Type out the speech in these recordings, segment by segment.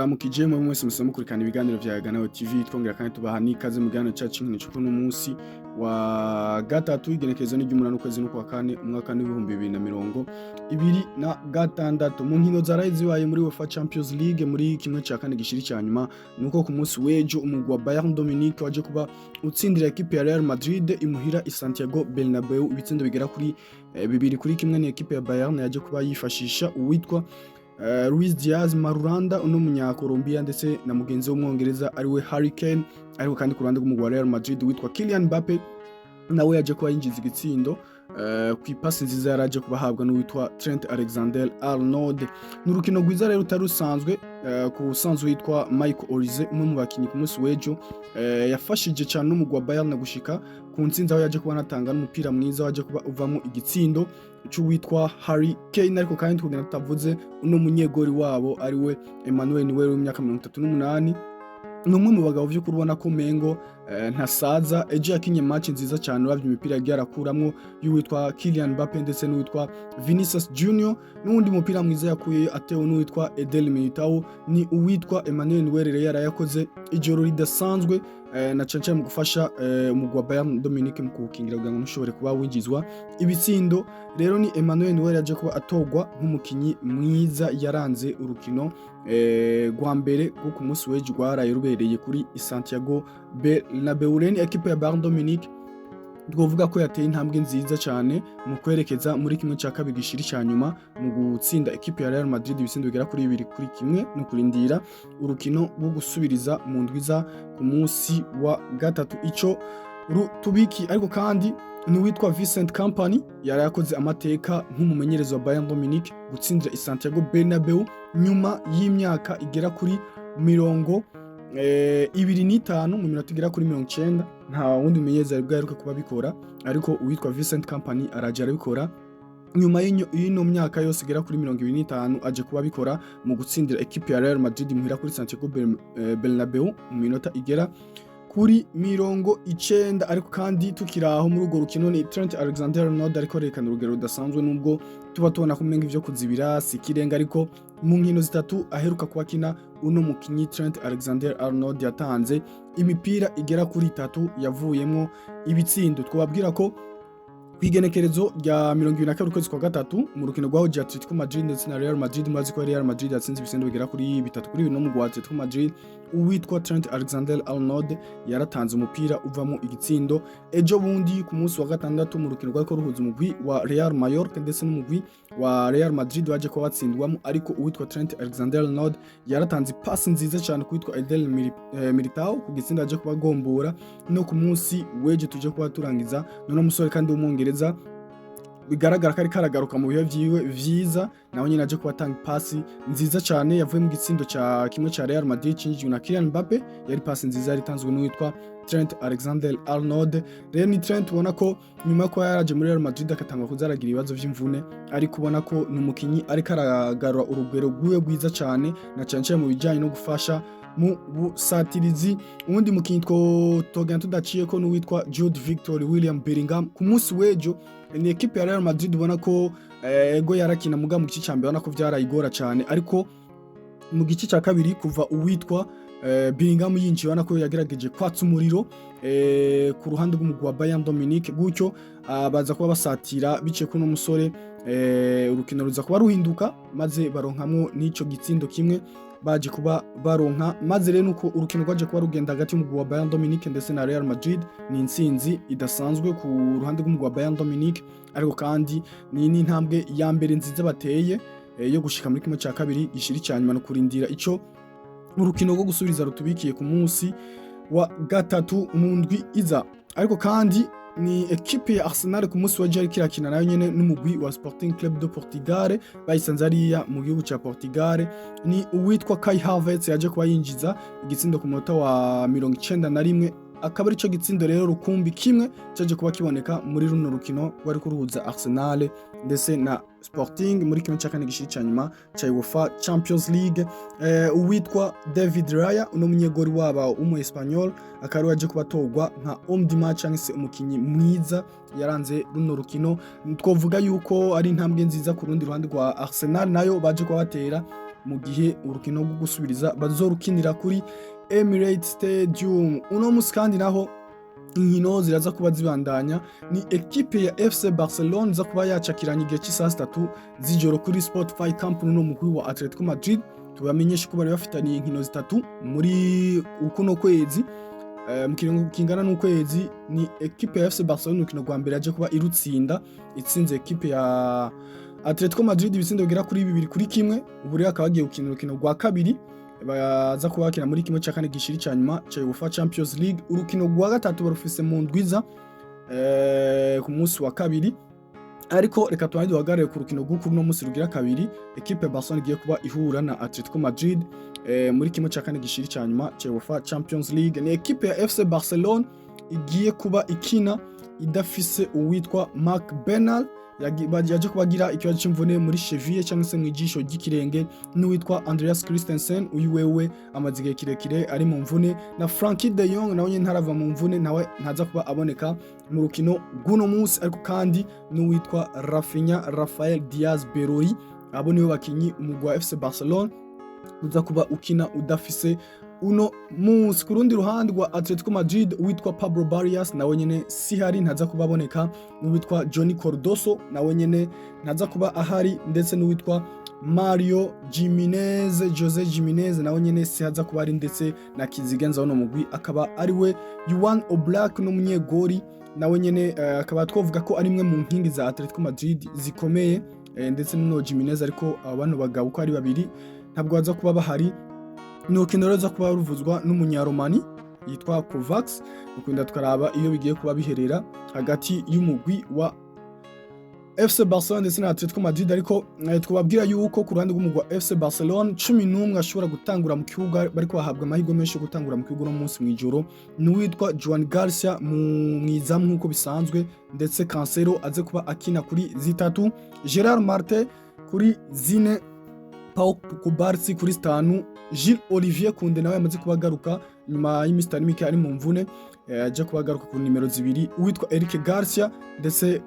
Turamukije mu mwese musoma kurikana ibiganiro vya Ganaho TV twongera kandi tubaha n'ikaze mu gihano cyacu nkino cyo kuno munsi wa gatatu igenekerezo n'ijy'umunani ukwezi no kwa kane umwaka w'ibihumbi 2026 mu nkino zaraye zibaye muri UEFA Champions League muri kimwe cya kane gishiri cyanyuma nuko ku munsi w'ejo umugwi wa Bayern Dominique waje kuba utsindira equipe ya Real Madrid imuhira i Santiago Bernabeu ibitsindo bigera kuri bibiri kuri kimwe ni equipe ya Bayern yaje kuba yifashisha uwitwa Luis Diaz Marulanda uno munya Colombia ndetse na mugenzi w'umwongereza ariwe Harry Kane ariko kandi ku ruhande rw'umugwi wa Real Madrid witwa Kylian Mbappe nawe yaje kuba yinjiza igitsindo ku ipasi nziza yaraje kubahabwa n'uwitwa Trent Alexander-Arnold n'urukino rwiza rero utarusanzwe ku sanzwe witwa Michael Olise umwe mu bakinyi ku munsi w'ejo yafashije cyane n'umugwi wa Bayern gushika ku ntsinzi aho yaje kuba natanga n'umupira mwiza waje kuba uvamo igitsindo cy'uwitwa Harry Kane ariko kandi tugenda tutavuze uno munyegori wabo ariwe Emmanuel Neuer w'imyaka 38 numwe mu bagabo vyo kurubona ko mengo ntasaza ejo yakinye match nziza cyane uravye imipira yagiye arakuramwo y'uwitwa Kylian Mbappe ndetse n'uwitwa Vinicius Junior n'undi mupira mwiza yakuye atewe n'uwitwa Eder Militao ni uwitwa Emmanuel Neuer yarayakoze ijoro ridasanzwe na canca mu gufasha umugwi wa Bayern Dominique mu kukingira kugira ngo ntushobore kuba winjizwa ibitsindo rero ni Emmanuel Neuer yaje kuba atogwa nk'umukinyi mwiza yaranze urukino rwa mbere rwo ku munsi w'ejo rwaraye rubereye kuri Santiago Bernabeu equipe ya Bayern Dominique twovuga ko yateye intambwe nziza cyane mu kwerekeza muri kimwe cya kabiri gishiri cyanyuma mu gutsinda equipe ya Real Madrid ibitsindo bigera kuri 2 kuri kimwe no kurindira urukino rwo gusubiriza mu ndwiza ku munsi wa gatatu ico tubiki ariko kandi n'uwitwa Vincent Kompany yarakoze amateka nk'umumenyereza wa Bayern Dominique gutsindira i Santiago Bernabeu nyuma y'imyaka igera kuri 25 mu minota igera kuri 90 nta wundi mumenyereza ari bwaheruka kuba bikora ariko uwitwa Vincent Kompany araje arabikora nyuma y'ino myaka yose igera kuri 25 aje kuba bikora mu gutsindira equipe ya Real Madrid muhira kuri Santiago Bernabeu mu minota igera kuri 90 ariko kandi tukiraho muri urwo rukino ni Trent Alexander-Arnold ariko rekana urugero rudasanzwe nubwo tuba tubona kumenga ivyo kuzibira sikirenga ariko mu nkino zitatu aheruka kubakina uno mukinyi Trent Alexander-Arnold yatanze imipira igera kuri 3 yavuyemo ibitsindo twababwira ko kwigenekerezo rya 22 kwezi kwa gatatu mu rukino rwa Atlético Madrid ndetse na Real Madrid mazi ko Real Madrid yatsinze ibitsindo bigera kuri 3 kuri 1 no mu Atlético Madrid uwitwa Trent Alexander-Arnold yaratanze umupira uvamo igitsindo ejo bundi ku munsi wa gatandatu mu rukino rwako ruhuza umugwi wa Real Mallorca ndetse n'umugwi wa Real Madrid waje ko watsindwamo ariko uwitwa Trent Alexander-Arnold yaratanze pass nziza cyane kuwitwa Eder Militao ku gitsinda aje kubagombora no ku munsi weje tuje kuba turangiza none umusore kandi w'umwongereza bigaragara ko ari karagaruka mu bihe vyiwe vyiza naho nyine aje kubatanga pasi nziza cyane yavuye mu gitsindo cya kimwe cya Real Madrid cinjijwe na Kylian Mbappe yari pasi nziza yari tanzwe n'uwitwa Trent Alexander-Arnold rero ni Trent ubona ko nyuma ko yaraje muri Real Madrid akatanga kuzaragira ibibazo vy'imvune ari kubona ko n'umukinyi ari karagarura urugero rwiwe rwiza cyane na cyane mu bijyanye no gufasha mu busatirizi ubundi mukinyi togenda tudaciye ko n'uwitwa Jude Victor William Bellingham ku munsi w'ejo ni equipe ya Real Madrid ubona ko ego yarakina muga mu gice cyambere ubona ko vyarayigora cyane ariko mu gice cya kabiri kuva uwitwa Bellingham yinjiye ubona ko yagerageje kwatsa umuriro ku ruhande rw'umugwi wa Bayern Dominique gutyo baza kuba basatira bice kuno musore urukino ruza kuba ruhinduka maze baronkamwo n'ico gitsindo kimwe baje kuba baronka maze rero nuko urukino rwaje kuba rugenda hagati y'umugwi wa Bayern Dominique ndetse na Real Madrid ni intsinzi idasanzwe ku ruhande rw'umugwi wa Bayern Dominique ariko kandi ni intambwe ya mbere nziza bateye yo gushika muri kimwe cya kabiri gishiri cyanyuma no kurindira ico urukino rwo gusubiriza rutubikiye ku munsi wa gatatu mu ndwi iza ariko kandi ni equipe ya Arsenal ku munsi wa Jari kirakina nayo nyene n'umugwi wa Sporting Club de Portugal bayisanze ariya mu gihugu ca Portugal ni uwitwa Kai Havertz yaje kuba yinjiza igitsindo ku munota wa 91 akaba ari cyo gitsindo rero rukumbi kimwe cyaje kuba kiboneka muri runo rukino rwari kuruhuza Arsenal ndetse na Sporting muri kimwe cya kane gishiri cyanyuma cya UEFA Champions League uwitwa David Raya uno munyegori waba umu Espanyol akaba waje kubatogwa nka homme du match cyangwa se umukinyi mwiza yaranze runo rukino twovuga yuko ari intambwe nziza ku rundi ruhande rwa Arsenal nayo baje kuba batera mu gihe urukino rwo gusubiriza bazorukinira kuri Emirates Stadium. Uno musi kandi naho inkino ziraza kuba zibandanya, ni ekipe ya FC Barcelona za kuba yacakiranye igihe cy'isaha 3 z'ijoro kuri Spotify Camp Nou mugwi wa Atlético Madrid. Tubamenyesha ko bari bafitaniye inkino zitatu muri ukuno kwezi, mu kiringo kingana n'ukwezi. Ni ekipe ya FC Barcelona urukino rwa mbere yaje kuba irutsinda, itsinze ekipe ya Atlético Madrid ibitsindo bigera kuri 2-1. Ubu rero akaba agiye gukina urukino rwa kabiri, baza kuba bakina muri kimwe cya kane gishiri cya nyuma cya UEFA Champions League. Urukino rwa gatatu barufise mu ndwiza ku munsi wa kabiri, ariko reka tubanze duhagarare ku rukino rw'ukuri no munsi rugira kabiri. Ekipe ya Barcelona igiye kuba ihura na Atlético Madrid muri kimwe cya kane gishiri cya nyuma cya UEFA Champions League. Ni ekipe ya FC Barcelona igiye kuba ikina idafise uwitwa Marc Bernal, yaje kubagira ikibazo cy'imvune muri cheville cyangwa se mu ijisho ry'ikirenge, n'uwitwa Andreas Christensen uyu wewe amaze igihe kirekire ari mu mvune, na Frankie de Jong nawe nyine ntarava mu mvune, nawe ntaza kuba aboneka mu rukino rw'uno munsi. Ariko kandi n'uwitwa Rafinha Rafael Diaz Beroi, abo nibo bakinyi umugwi wa FC Barcelona uza kuba ukina udafise uno munsi. Ku rundi ruhande rwa Atlético Madrid uwitwa Pablo Barrios nawe nyene si hari, ntaza kuba aboneka. N'uwitwa Johnny Cardoso nawe nyene ntaza kuba ahari, ndetse n'uwitwa Mario Jimenez, Jose Jimenez nawe nyene si haza kuba ari, ndetse na kizigenza uno mugwi akaba ari we Juan Oblak n'umunyegori nawe nyene akaba twovuga ko ari imwe mu nkingi za Atlético Madrid zikomeye, ndetse n'uno Jimenez. Ariko abantu bagabo uko ari babiri ntabwo baza kuba bahari. Ni urukino ruza kuba ruvuzwa n'umunyaromani yitwa Kovacs. Ukunda tukaraba iyo bigiye kuba biherera hagati y'umugwi wa FC Barcelona ndetse na Atlético Madrid. Ariko twababwira yuko ku ruhande rw'umugwi wa FC Barcelona 11 ashobora gutangura mu kibuga, bari bahabwa amahirwe menshi yo gutangura mu kibuga no munsi mw'ijoro. N'uwitwa Joan Garcia mu izamu nk'uko bisanzwe, ndetse Cancelo aze kuba akina kuri zitatu, Gerard Martin kuri zine, Pau Kubarsi kuri 5, Gilles Olivier Kunde nawe yamaze kubagaruka nyuma y'imisi mike ari mu mvune, aje kubagaruka ku nimero 2, uwitwa Eric Garcia ndetse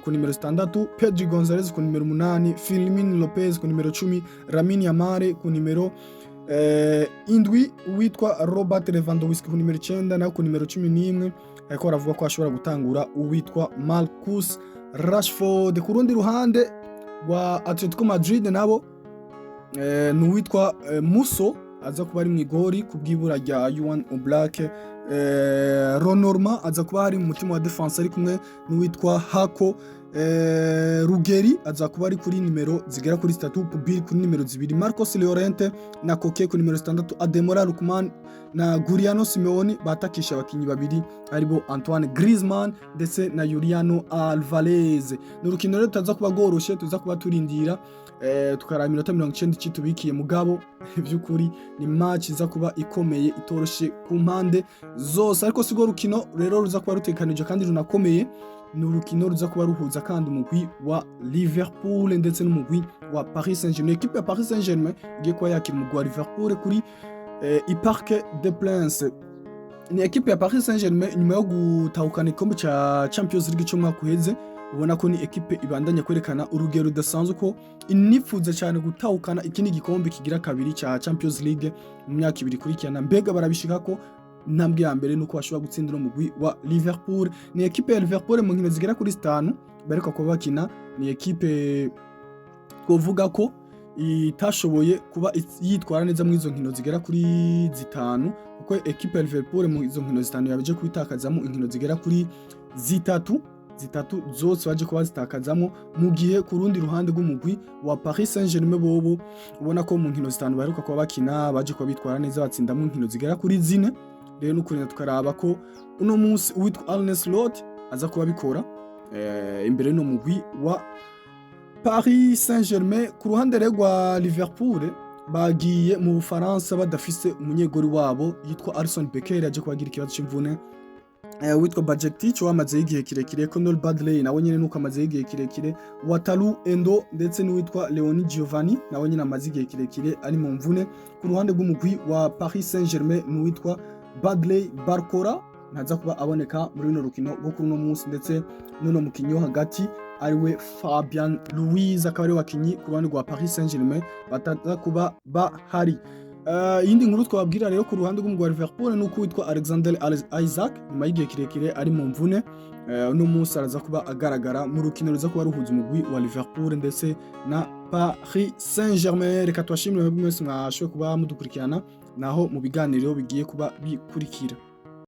ku nimero 6, Pedri Gonzalez ku nimero 8, Firmino Lopez ku nimero 10, Lamine Yamal ku nimero 7, uwitwa Robert Lewandowski ku nimero 9 na ku nimero 11. Ariko aravuga ko ashobora gutangura uwitwa Marcus Rashford. Ku rundi ruhande rwa Atlético Madrid nabo n'uwitwa Musso aza kuba ari mu igori ku bw'ibura rya Juan Oblak. Ronorma aza kuba ari mu mutima wa defense ari kumwe n'uwitwa Hako. Rugeri aza kuba ari kuri nimero zigera kuri 3, Pubil kuri nimero 2, Marcos Llorente na Koke ku nimero 6, Ademola Lookman na Giuliano Simeone batakisha abakinyi babiri aribo Antoine Griezmann ndetse na Juliano Alvarez. N'urukino rero taza kuba goroshe, tuza kuba turindira tukaraba iminota 90 cyitubikiye mugabo by'ukuri ni match iza kuba ikomeye itoroshe ku mpande zose. Ariko sigo rukino rero ruza kuba rutekanije kandi runakomeye, ni urukino ruza kuba ruhuza kandi umugwi wa Liverpool ndetse n'umugwi wa Paris Saint-Germain. Equipe ya Paris Saint-Germain igiye kuba yakira umugwi wa Liverpool kuri Parc des Princes. Ni equipe ya Paris Saint-Germain nyuma yo gutahukana ikombe cha Champions League cyo mwaka uheze, ubona ko ni equipe ibandanya kwerekana urugero rudasanzwe ko inifuza cyane gutahukana ikindi gikombe kigira kabiri cha Champions League mu myaka 2 kurikirana. Mbega barabishika ko intambwe ya mbere nuko bashobora gutsindira umugwi wa Liverpool. Ni equipe ya Liverpool mu nkino zigera kuri 5 bariko ko bakina, ni equipe twovuga ko itashoboye kuba yitwara neza mu izo nkino zigera kuri 5, kuko equipe ya Liverpool mu izo nkino 5 yaje kubitakazamo inkino zigera kuri 3 zose baje kuba zitakazamo, mu gihe ku rundi ruhande rw'umugwi wa Paris Saint-Germain bobo ubona ko mu nkino 5 baheruka kuba bakina baje kuba bitwara neza batsinda mu nkino zigera kuri 4. Rero nukurina tukaraba ko uno munsi uwitwa Arne Slot aza kuba bikora imbere no mugwi wa Paris Saint-Germain. Ku ruhande rwa Liverpool bagiye mu Bufaransa badafise umunyegori wabo yitwa Alisson Becker aje kubagira ikibazo cy'imvune. Witwa Bajektic wamaze igihe kirekire, Conor Badley nawe nyene nuko amaze igihe kirekire, Wataru Endo ndetse n'uwitwa Leoni Giovanni nawe nyene amaze igihe kirekire ari mu mvune. Ku ruhande rw'umugwi wa Paris Saint-Germain n'uwitwa Badley Barcola ntaza kuba aboneka muri no rukino rwo kuri no munsi, ndetse n'uno mukinyo hagati ariwe Fabian Ruiz akaba ari wakinyi ku ruhande rwa Paris Saint-Germain bataza kuba bahari. Iyindi nkuru twababwira rero ku ruhande rw'umugwi wa Liverpool nuko witwa Alexander Isaac nyuma y'igihe kirekire ari mu mvune uno munsi araza kuba agaragara mu rukino ruza kuba ruhuza umugwi wa Liverpool ndetse na Paris Saint-Germain. Reka tubashimire mwese mwashoboye kuba mudukurikirana naho mu biganiro bigiye kuba bikurikira.